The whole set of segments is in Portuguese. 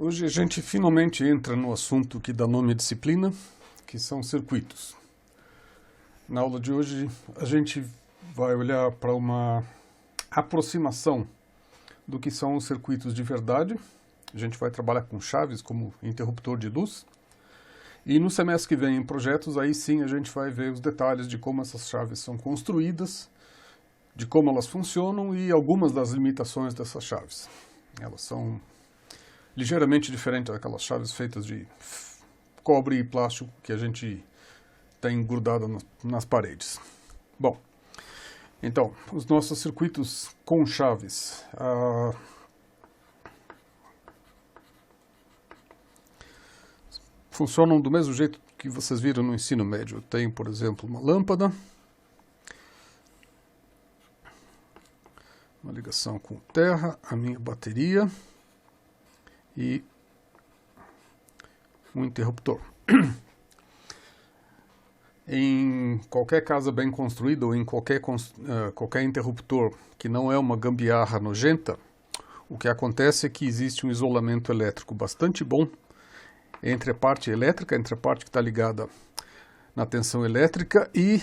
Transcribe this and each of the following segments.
Hoje a gente finalmente entra no assunto que dá nome à disciplina, que são circuitos. Na aula de hoje a gente vai olhar para uma aproximação do que são os circuitos de verdade. A gente vai trabalhar com chaves como interruptor de luz. E no semestre que vem, em projetos, aí sim a gente vai ver os detalhes de como essas chaves são construídas, de como elas funcionam e algumas das limitações dessas chaves. Elas são ligeiramente diferentes daquelas chaves feitas de cobre e plástico que a gente tem grudado nas paredes. Bom, então, os nossos circuitos com chaves. Funcionam do mesmo jeito que vocês viram no ensino médio. Eu tenho, por exemplo, uma lâmpada, uma ligação com terra, a minha bateria e um interruptor. Em qualquer casa bem construída ou em qualquer interruptor que não é uma gambiarra nojenta, o que acontece é que existe um isolamento elétrico bastante bom entre a parte elétrica, entre a parte que está ligada na tensão elétrica e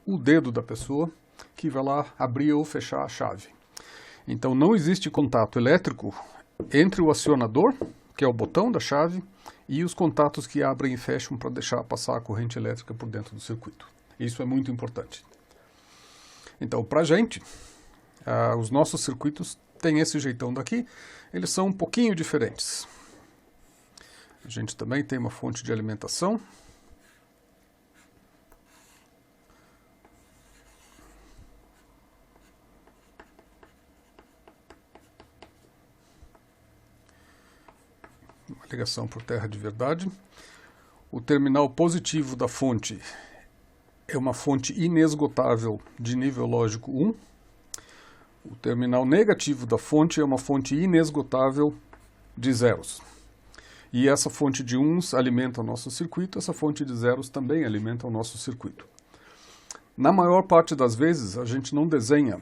o dedo da pessoa que vai lá abrir ou fechar a chave. Então não existe contato elétrico entre o acionador, que é o botão da chave, e os contatos que abrem e fecham para deixar passar a corrente elétrica por dentro do circuito. Isso é muito importante. Então, para a gente, os nossos circuitos têm esse jeitão daqui, eles são um pouquinho diferentes. A gente também tem uma fonte de alimentação. Uma ligação por terra de verdade. O terminal positivo da fonte é uma fonte inesgotável de nível lógico 1. O terminal negativo da fonte é uma fonte inesgotável de zeros. E essa fonte de uns alimenta o nosso circuito, essa fonte de zeros também alimenta o nosso circuito. Na maior parte das vezes, a gente não desenha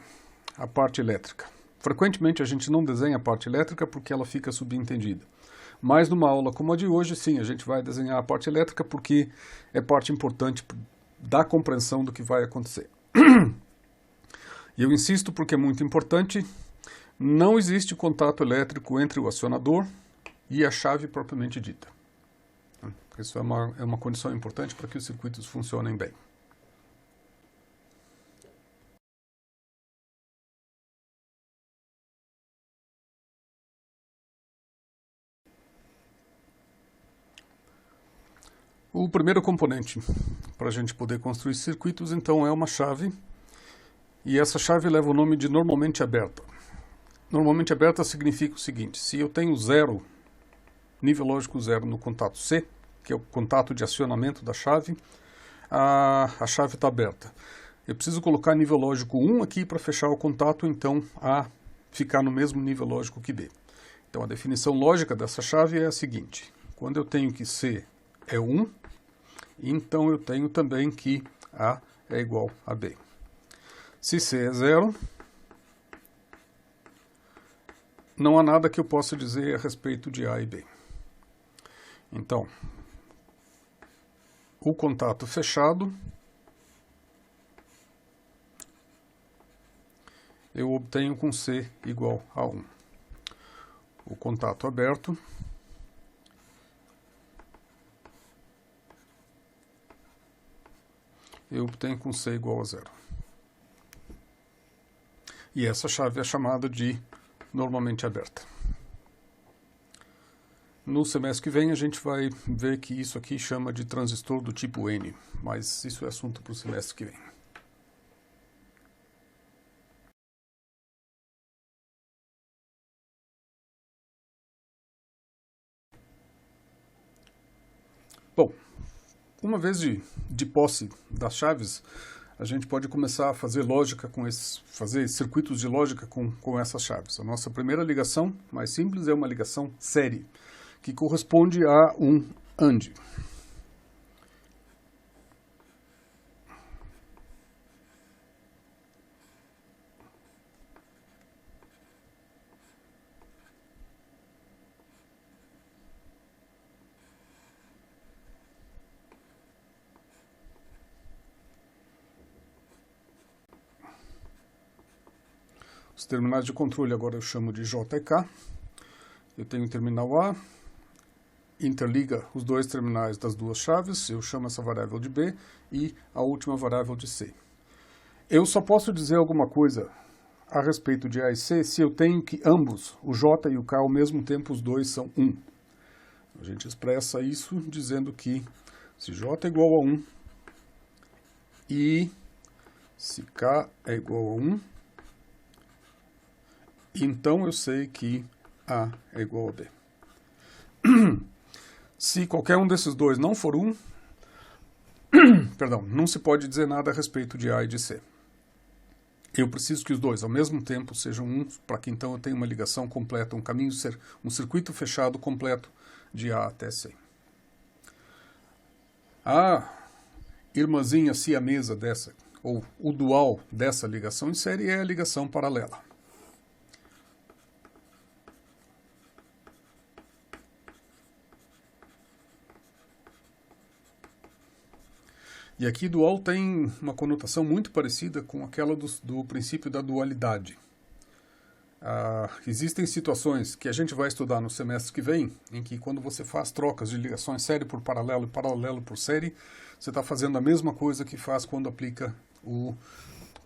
a parte elétrica. Frequentemente, a gente não desenha a parte elétrica porque ela fica subentendida. Mas numa aula como a de hoje, sim, a gente vai desenhar a parte elétrica porque é parte importante da compreensão do que vai acontecer. E eu insisto porque é muito importante, não existe contato elétrico entre o acionador e a chave propriamente dita. Isso é uma condição importante para que os circuitos funcionem bem. O primeiro componente para a gente poder construir circuitos, então, é uma chave. E essa chave leva o nome de normalmente aberta. Normalmente aberta significa o seguinte: se eu tenho zero, nível lógico zero no contato C, que é o contato de acionamento da chave, a chave está aberta. Eu preciso colocar nível lógico 1 aqui para fechar o contato, então, a ficar no mesmo nível lógico que B. Então, a definição lógica dessa chave é a seguinte: quando eu tenho que C é 1, então eu tenho também que A é igual a B. Se C é 0, não há nada que eu possa dizer a respeito de A e B. Então, o contato fechado, eu obtenho com C igual a 1. O contato aberto, eu obtenho com C igual a 0. E essa chave é chamada de normalmente aberta. No semestre que vem a gente vai ver que isso aqui chama de transistor do tipo N, mas isso é assunto para o semestre que vem. Bom, uma vez de posse das chaves, a gente pode começar a fazer lógica fazer circuitos de lógica com essas chaves. A nossa primeira ligação, mais simples, é uma ligação série, que corresponde a um AND. Os terminais de controle agora eu chamo de J e K. Eu tenho o terminal A, interliga os dois terminais das duas chaves, eu chamo essa variável de B e a última variável de C. Eu só posso dizer alguma coisa a respeito de A e C se eu tenho que ambos, o J e o K, ao mesmo tempo os dois são 1. A gente expressa isso dizendo que se J é igual a 1 e se K é igual a 1, então eu sei que A é igual a B. Se qualquer um desses dois não for 1, perdão, não se pode dizer nada a respeito de A e de C. Eu preciso que os dois ao mesmo tempo sejam 1, para que então eu tenha uma ligação completa, um circuito fechado completo de A até C. A irmãzinha siamesa dessa, ou o dual dessa ligação em série é a ligação paralela. E aqui dual tem uma conotação muito parecida com aquela do princípio da dualidade. Existem situações que a gente vai estudar no semestre que vem, em que quando você faz trocas de ligações série por paralelo e paralelo por série, você está fazendo a mesma coisa que faz quando aplica o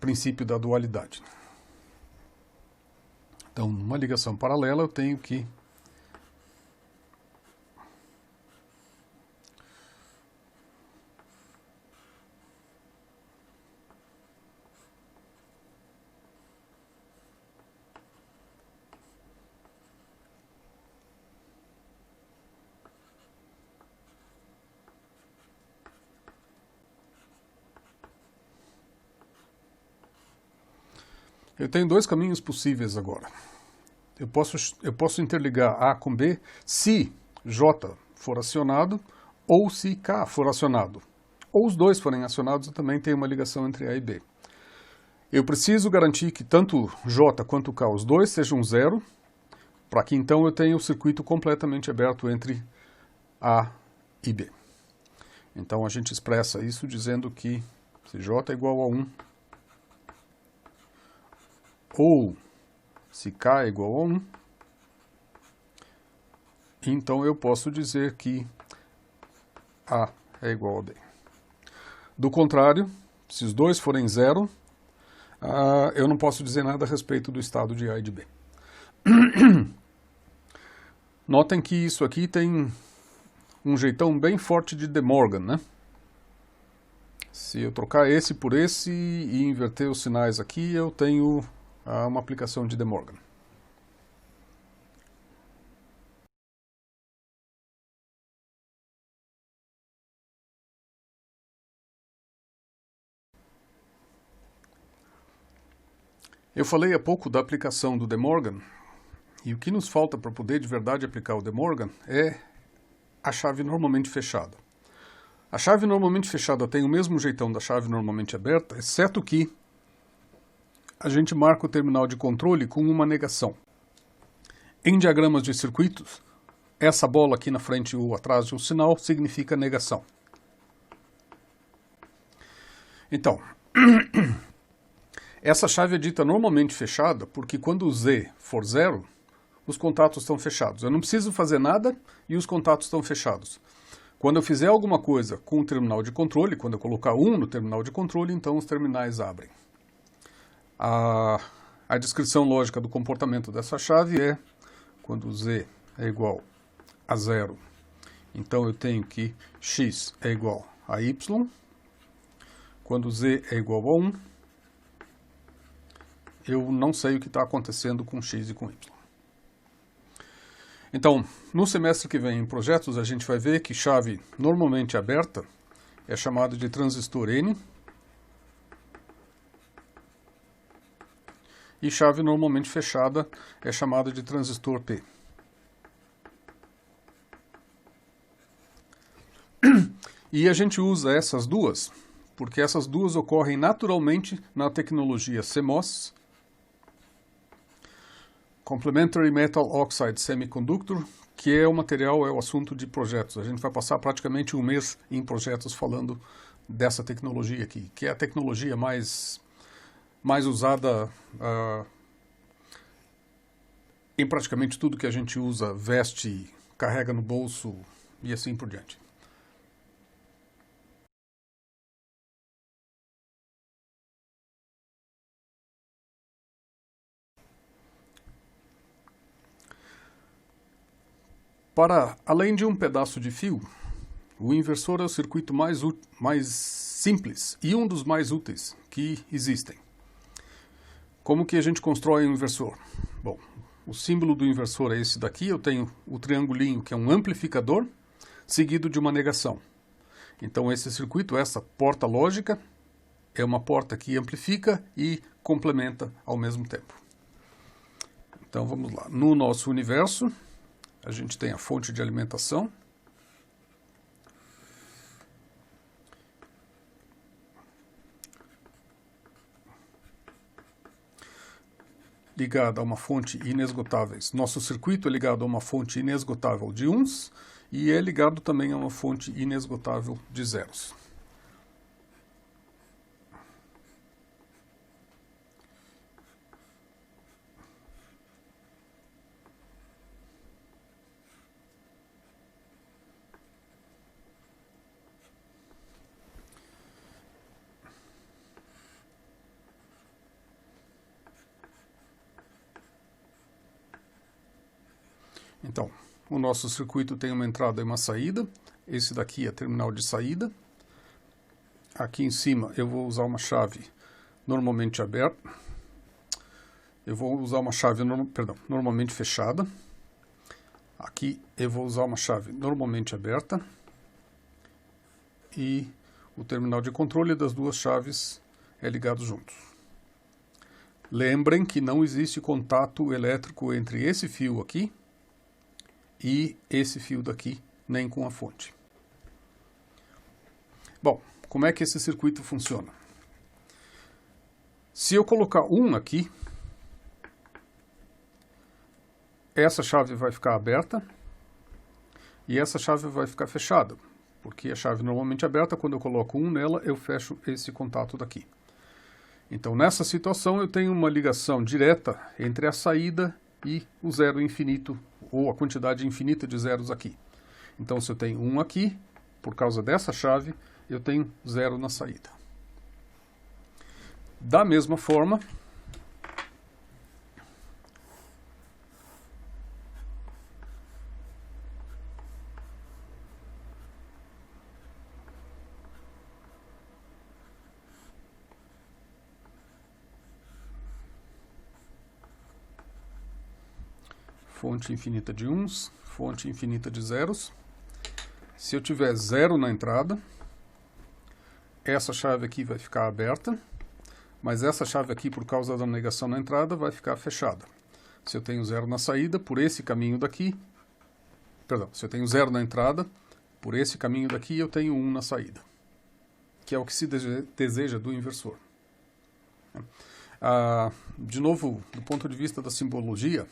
princípio da dualidade. Então, numa ligação paralela eu tenho que eu tenho dois caminhos possíveis agora. Eu posso interligar A com B se J for acionado ou se K for acionado. Ou os dois forem acionados, eu também tenho uma ligação entre A e B. Eu preciso garantir que tanto J quanto K, os dois, sejam 0, para que então eu tenha o circuito completamente aberto entre A e B. Então a gente expressa isso dizendo que se J é igual a 1, ou se K é igual a 1, então eu posso dizer que A é igual a B. Do contrário, se os dois forem 0, eu não posso dizer nada a respeito do estado de A e de B. Notem que isso aqui tem um jeitão bem forte de De Morgan, né? Se eu trocar esse por esse e inverter os sinais aqui, eu tenho uma aplicação de De Morgan. Eu falei há pouco da aplicação do De Morgan, e o que nos falta para poder de verdade aplicar o De Morgan é a chave normalmente fechada. A chave normalmente fechada tem o mesmo jeitão da chave normalmente aberta, exceto que a gente marca o terminal de controle com uma negação. Em diagramas de circuitos, essa bola aqui na frente ou atrás de um sinal significa negação. Então, essa chave é dita normalmente fechada porque quando o Z for 0, os contatos estão fechados. Eu não preciso fazer nada e os contatos estão fechados. Quando eu fizer alguma coisa com o terminal de controle, quando eu colocar 1 no terminal de controle, então os terminais abrem. A descrição lógica do comportamento dessa chave é quando Z é igual a 0, então eu tenho que x é igual a y. Quando Z é igual a 1, eu não sei o que está acontecendo com x e com y. Então, no semestre que vem, em projetos, a gente vai ver que chave normalmente aberta é chamada de transistor N, e chave normalmente fechada é chamada de transistor P. E a gente usa essas duas, porque essas duas ocorrem naturalmente na tecnologia CMOS, Complementary Metal Oxide Semiconductor, que é o material, é o assunto de projetos. A gente vai passar praticamente um mês em projetos falando dessa tecnologia aqui, que é a tecnologia mais usada em praticamente tudo que a gente usa, veste, carrega no bolso e assim por diante. Para além de um pedaço de fio, o inversor é o circuito mais simples e um dos mais úteis que existem. Como que a gente constrói um inversor? Bom, o símbolo do inversor é esse daqui. Eu tenho o triangulinho, que é um amplificador, seguido de uma negação. Então esse circuito, essa porta lógica, é uma porta que amplifica e complementa ao mesmo tempo. Então vamos lá. No nosso universo, a gente tem a fonte de alimentação. Ligada a uma fonte inesgotável. Nosso circuito é ligado a uma fonte inesgotável de uns e é ligado também a uma fonte inesgotável de zeros. Então, o nosso circuito tem uma entrada e uma saída. Esse daqui é a terminal de saída. Aqui em cima eu vou usar uma chave normalmente aberta. Eu vou usar uma chave normalmente fechada. Aqui eu vou usar uma chave normalmente aberta. E o terminal de controle das duas chaves é ligado juntos. Lembrem que não existe contato elétrico entre esse fio aqui e esse fio daqui, nem com a fonte. Bom, como é que esse circuito funciona? Se eu colocar um aqui, essa chave vai ficar aberta e essa chave vai ficar fechada, porque a chave normalmente aberta, quando eu coloco um nela, eu fecho esse contato daqui. Então, nessa situação, eu tenho uma ligação direta entre a saída e o zero infinito, ou a quantidade infinita de zeros aqui. Então, se eu tenho um aqui, por causa dessa chave, eu tenho zero na saída. Da mesma forma, fonte infinita de uns, fonte infinita de zeros. Se eu tiver zero na entrada, essa chave aqui vai ficar aberta, mas essa chave aqui, por causa da negação na entrada, vai ficar fechada. Se eu tenho zero na saída, por esse caminho daqui, se eu tenho zero na entrada, por esse caminho daqui eu tenho 1 na saída, que é o que se deseja do inversor. De novo, do ponto de vista da simbologia,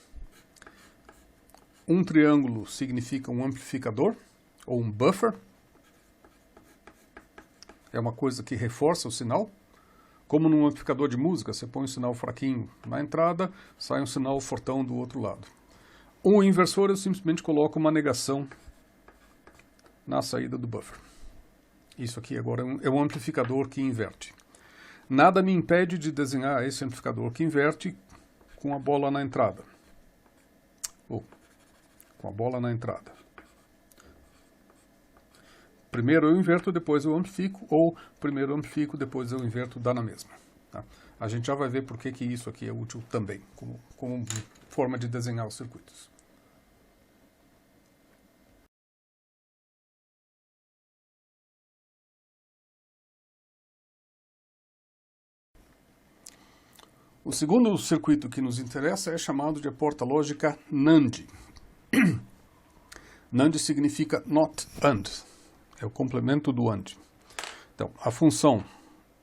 um triângulo significa um amplificador, ou um buffer. É uma coisa que reforça o sinal. Como num amplificador de música, você põe um sinal fraquinho na entrada, sai um sinal fortão do outro lado. O inversor, eu simplesmente coloco uma negação na saída do buffer. Isso aqui agora é um amplificador que inverte. Nada me impede de desenhar esse amplificador que inverte com a bola na entrada. Ou com a bola na entrada. Primeiro eu inverto, depois eu amplifico, ou primeiro eu amplifico, depois eu inverto, dá na mesma. Tá? A gente já vai ver por que isso aqui é útil também, como forma de desenhar os circuitos. O segundo circuito que nos interessa é chamado de a porta lógica NAND. NAND significa not AND, é o complemento do AND. Então, a função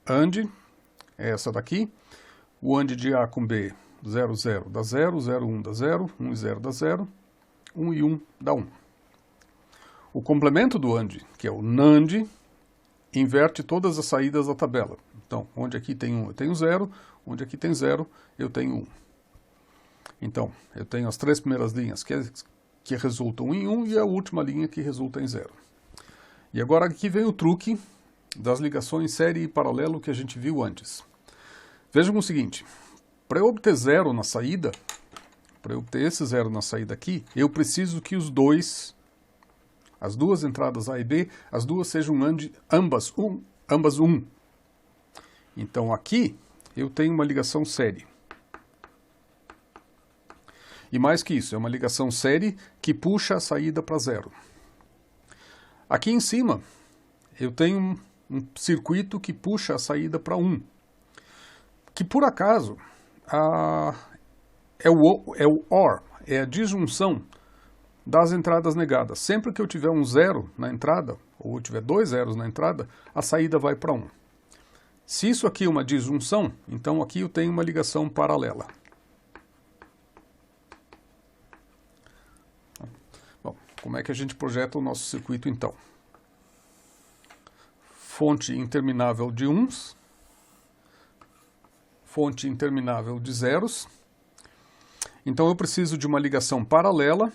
AND é essa daqui, o AND de A com B, 0, 0 dá 0, 0, 1 dá 0, 1 e 0 dá 0, 1 e 1 dá 1. O complemento do AND, que é o NAND, inverte todas as saídas da tabela. Então, onde aqui tem 1, eu tenho 0, onde aqui tem 0, eu tenho 1. Então, eu tenho as três primeiras linhas que resultam em 1 e a última linha que resulta em 0. E agora aqui vem o truque das ligações série e paralelo que a gente viu antes. Vejam o seguinte, para eu obter 0 na saída, para eu obter esse 0 na saída aqui, eu preciso que as duas entradas A e B, as duas sejam ambas 1. Então aqui eu tenho uma ligação série. E mais que isso, é uma ligação série que puxa a saída para 0. Aqui em cima, eu tenho um circuito que puxa a saída para 1. Que por acaso é o OR, é a disjunção das entradas negadas. Sempre que eu tiver um 0 na entrada, ou eu tiver 2 zeros na entrada, a saída vai para 1. Se isso aqui é uma disjunção, então aqui eu tenho uma ligação paralela. Bom, como é que a gente projeta o nosso circuito então? Fonte interminável de 1s, fonte interminável de zeros. Então eu preciso de uma ligação paralela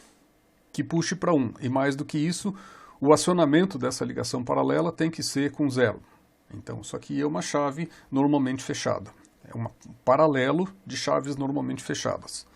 que puxe para 1. E mais do que isso, o acionamento dessa ligação paralela tem que ser com 0. Então isso aqui é uma chave normalmente fechada. É um paralelo de chaves normalmente fechadas.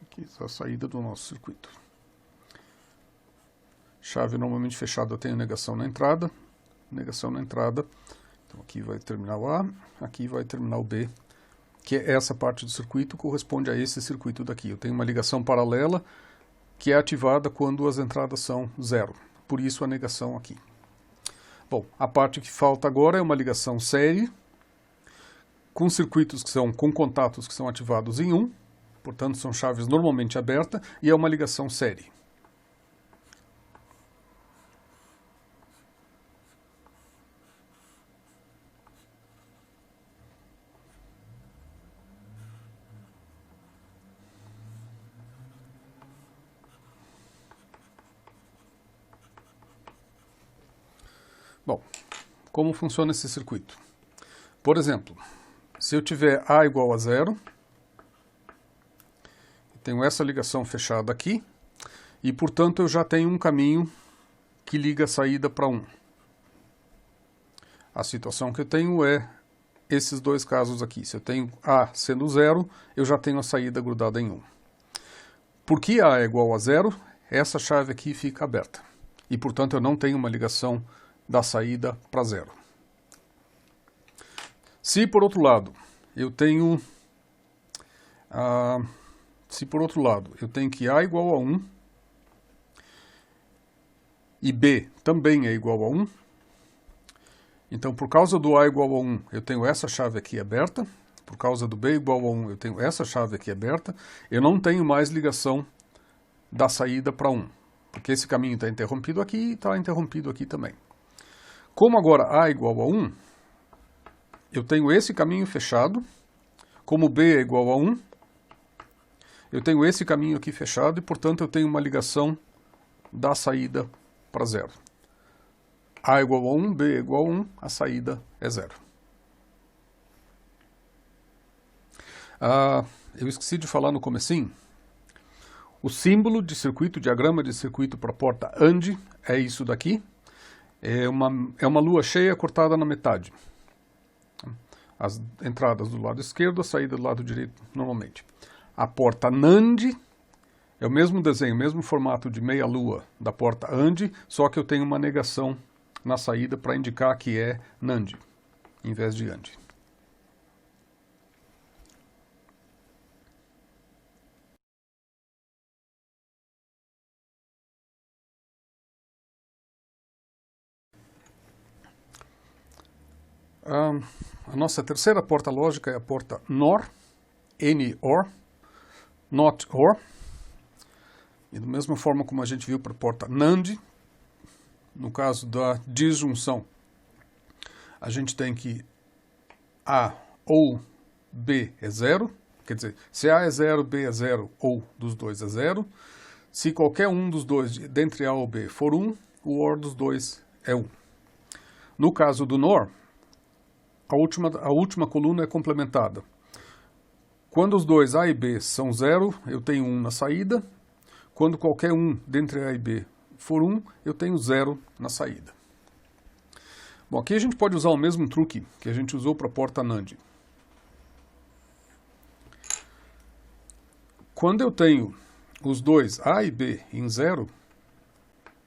Aqui está a saída do nosso circuito. Chave normalmente fechada tem negação na entrada. Negação na entrada. Então aqui vai terminal A, aqui vai terminal B. Que é essa parte do circuito corresponde a esse circuito daqui. Eu tenho uma ligação paralela que é ativada quando as entradas são 0. Por isso a negação aqui. Bom, a parte que falta agora é uma ligação série com circuitos com contatos que são ativados em 1. Portanto, são chaves normalmente abertas e é uma ligação série. Bom, como funciona esse circuito? Por exemplo, se eu tiver A igual a 0, tenho essa ligação fechada aqui, e portanto eu já tenho um caminho que liga a saída para 1. A situação que eu tenho é esses dois casos aqui. Se eu tenho A sendo 0, eu já tenho a saída grudada em 1. Porque A é igual a 0, essa chave aqui fica aberta. E portanto eu não tenho uma ligação da saída para 0. Se por outro lado eu tenho que A igual a 1 e B também é igual a 1, então por causa do A igual a 1 eu tenho essa chave aqui aberta, por causa do B igual a 1 eu tenho essa chave aqui aberta, eu não tenho mais ligação da saída para 1, porque esse caminho está interrompido aqui e está interrompido aqui também. Como agora A é igual a 1, eu tenho esse caminho fechado, como B é igual a 1, eu tenho esse caminho aqui fechado e, portanto, eu tenho uma ligação da saída para 0. A é igual a 1, B é igual a 1, a saída é 0. Eu esqueci de falar no comecinho. O símbolo de circuito, diagrama de circuito para a porta AND é isso daqui. É uma lua cheia cortada na metade. As entradas do lado esquerdo, a saída do lado direito normalmente. A porta NAND é o mesmo desenho, o mesmo formato de meia-lua da porta AND, só que eu tenho uma negação na saída para indicar que é NAND, em vez de AND. A nossa terceira porta lógica é a porta NOR, N-OR, Not OR. E da mesma forma como a gente viu para a porta NAND, no caso da disjunção, a gente tem que A ou B é 0, quer dizer, se A é 0, B é 0 ou dos dois é 0. Se qualquer um dos dois, dentre A ou B, for 1, o OR dos dois é 1. No caso do NOR, a última coluna é complementada. Quando os dois A e B são 0, eu tenho 1 na saída. Quando qualquer um dentre A e B for 1, eu tenho 0 na saída. Bom, aqui a gente pode usar o mesmo truque que a gente usou para a porta NAND. Quando eu tenho os dois A e B em 0,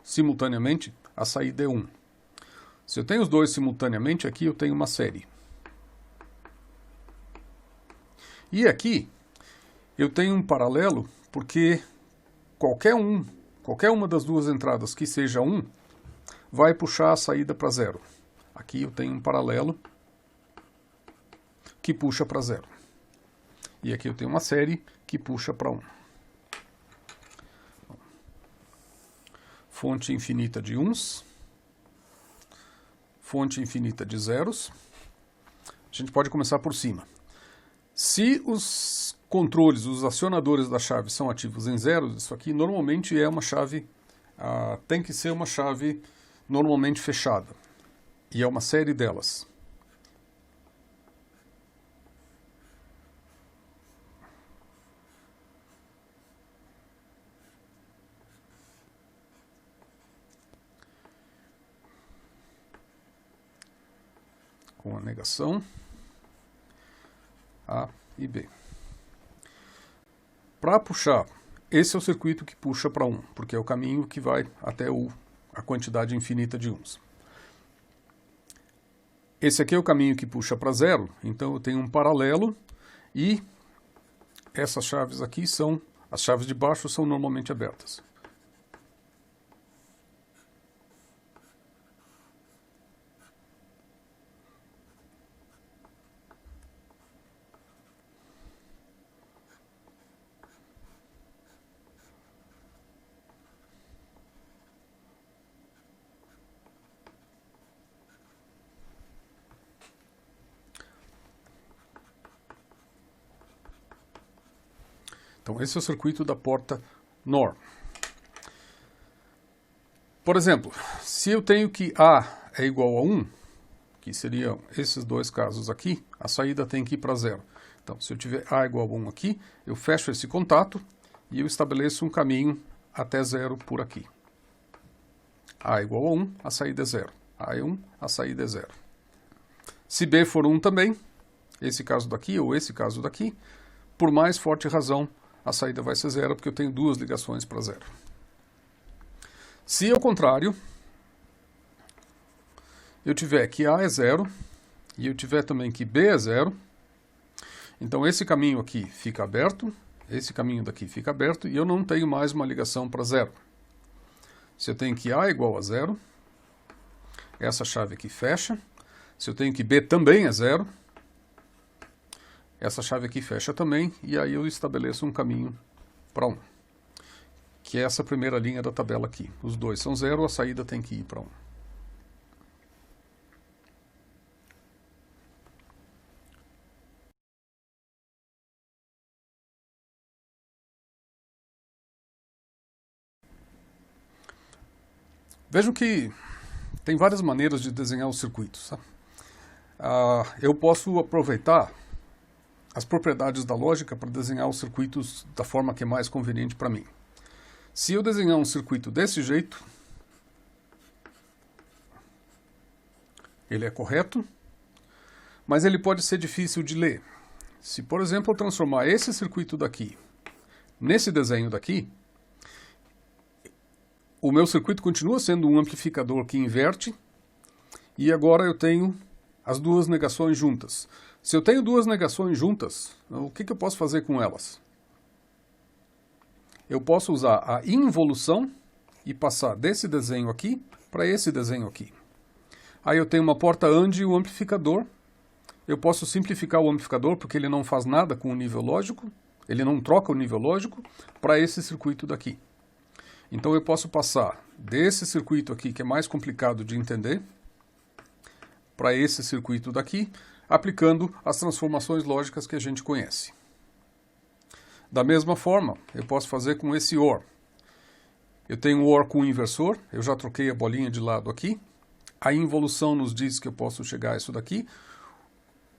simultaneamente, a saída é 1. Se eu tenho os dois simultaneamente, aqui eu tenho uma série. E aqui eu tenho um paralelo, porque qualquer uma das duas entradas que seja 1, vai puxar a saída para 0. Aqui eu tenho um paralelo que puxa para 0. E aqui eu tenho uma série que puxa para 1. Fonte infinita de 1s. Fonte infinita de zeros. A gente pode começar por cima. Se os controles, os acionadores da chave são ativos em zeros, isso aqui normalmente é uma chave, tem que ser uma chave normalmente fechada. E é uma série delas. Com a negação A e B. Para puxar, esse é o circuito que puxa para 1, porque é o caminho que vai até a quantidade infinita de 1s. Esse aqui é o caminho que puxa para 0, então eu tenho um paralelo e essas chaves aqui são, as chaves de baixo são normalmente abertas. Então, esse é o circuito da porta NOR. Por exemplo, se eu tenho que A é igual a 1, que seriam esses dois casos aqui, a saída tem que ir para 0. Então, se eu tiver A igual a 1 aqui, eu fecho esse contato e eu estabeleço um caminho até 0 por aqui. A igual a 1, a saída é 0. A é 1, a saída é 0. Se B for 1 também, esse caso daqui ou esse caso daqui, por mais forte razão, a saída vai ser 0, porque eu tenho duas ligações para 0. Se ao contrário, eu tiver que A é 0, e eu tiver também que B é 0, então esse caminho aqui fica aberto, esse caminho daqui fica aberto, e eu não tenho mais uma ligação para 0. Se eu tenho que A é igual a 0, essa chave aqui fecha. Se eu tenho que B também é 0, essa chave aqui fecha também, e aí eu estabeleço um caminho para 1, que é essa primeira linha da tabela aqui. Os dois são 0, a saída tem que ir para 1. Vejam que tem várias maneiras de desenhar os circuitos. Tá? Eu posso aproveitar as propriedades da lógica para desenhar os circuitos da forma que é mais conveniente para mim. Se eu desenhar um circuito desse jeito, ele é correto, mas ele pode ser difícil de ler. Se, por exemplo, eu transformar esse circuito daqui nesse desenho daqui, o meu circuito continua sendo um amplificador que inverte, e agora eu tenho as duas negações juntas. Se eu tenho duas negações juntas, o que eu posso fazer com elas? Eu posso usar a involução e passar desse desenho aqui para esse desenho aqui. Aí eu tenho uma porta AND e o amplificador. Eu posso simplificar o amplificador porque ele não faz nada com o nível lógico, ele não troca o nível lógico para esse circuito daqui. Então eu posso passar desse circuito aqui, que é mais complicado de entender, para esse circuito daqui, aplicando as transformações lógicas que a gente conhece. Da mesma forma, eu posso fazer com esse OR. Eu tenho um OR com um inversor, eu já troquei a bolinha de lado aqui. A involução nos diz que eu posso chegar a isso daqui.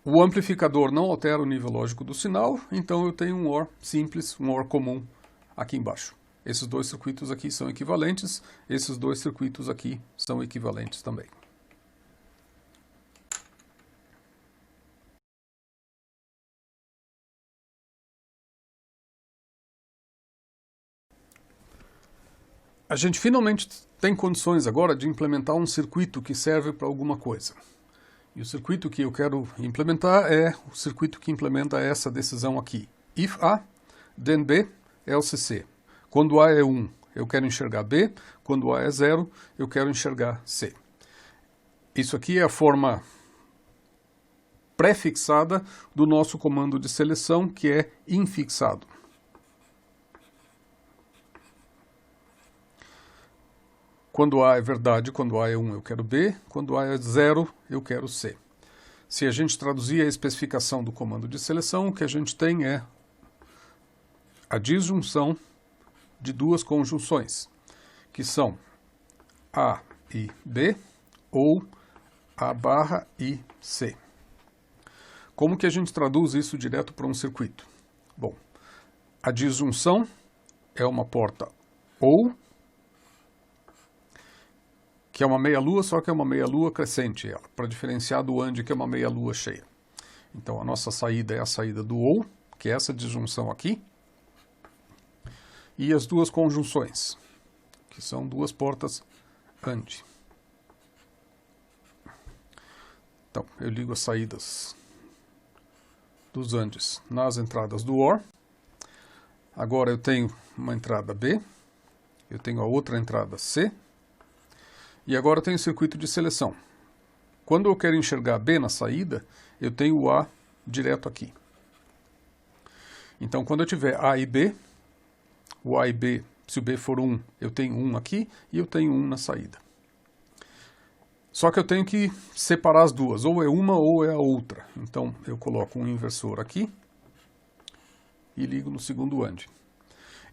O amplificador não altera o nível lógico do sinal, então eu tenho um OR simples, um OR comum aqui embaixo. Esses dois circuitos aqui são equivalentes, esses dois circuitos aqui são equivalentes também. A gente finalmente tem condições agora de implementar um circuito que serve para alguma coisa. E o circuito que eu quero implementar é o circuito que implementa essa decisão aqui. If A, then B, else C. Quando A é 1, eu quero enxergar B. Quando A é 0, eu quero enxergar C. Isso aqui é a forma pré-fixada do nosso comando de seleção, que é infixado. Quando A é verdade, quando A é 1, eu quero B. Quando A é 0, eu quero C. Se a gente traduzir a especificação do comando de seleção, o que a gente tem é a disjunção de duas conjunções, que são A e B ou A barra e C. Como que a gente traduz isso direto para um circuito? Bom, a disjunção é uma porta OU, que é uma meia-lua, só que é uma meia-lua crescente, para diferenciar do AND, que é uma meia-lua cheia. Então, a nossa saída é a saída do OU, que é essa disjunção aqui, e as duas conjunções, que são duas portas AND. Então, eu ligo as saídas dos ANDs nas entradas do OR. Agora eu tenho uma entrada B, eu tenho a outra entrada C, e agora eu tenho o circuito de seleção. Quando eu quero enxergar B na saída, eu tenho o A direto aqui. Então, quando eu tiver A e B, o A e B, se o B for 1, eu tenho 1 aqui e eu tenho 1 na saída. Só que eu tenho que separar as duas, ou é uma ou é a outra. Então, eu coloco um inversor aqui e ligo no segundo AND.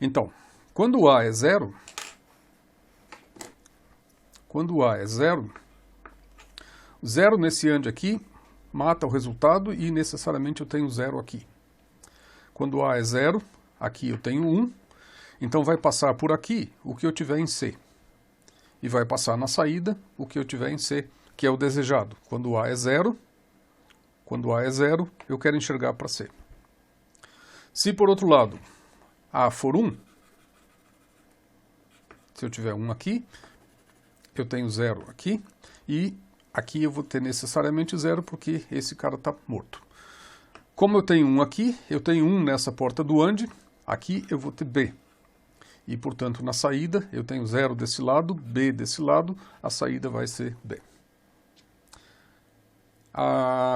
Então, quando o A é 0, zero nesse AND aqui mata o resultado e necessariamente eu tenho 0 aqui. Quando A é 0, aqui eu tenho 1, então vai passar por aqui o que eu tiver em C. E vai passar na saída o que eu tiver em C, que é o desejado. Quando A é 0, eu quero enxergar para C. Se por outro lado A for 1, se eu tiver 1 aqui, eu tenho 0 aqui, e aqui eu vou ter necessariamente 0 porque esse cara está morto. Como eu tenho 1 aqui, eu tenho 1 nessa porta do AND, aqui eu vou ter B. E, portanto, na saída, eu tenho 0 desse lado, B desse lado, a saída vai ser B.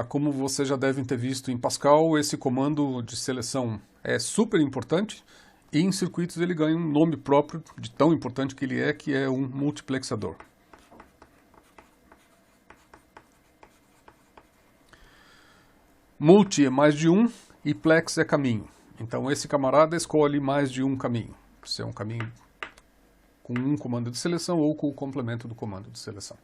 Como vocês já devem ter visto em Pascal, esse comando de seleção é super importante, e em circuitos ele ganha um nome próprio de tão importante que é um multiplexador. Multi é mais de um e plex é caminho. Então esse camarada escolhe mais de um caminho. Se é um caminho com um comando de seleção ou com o complemento do comando de seleção.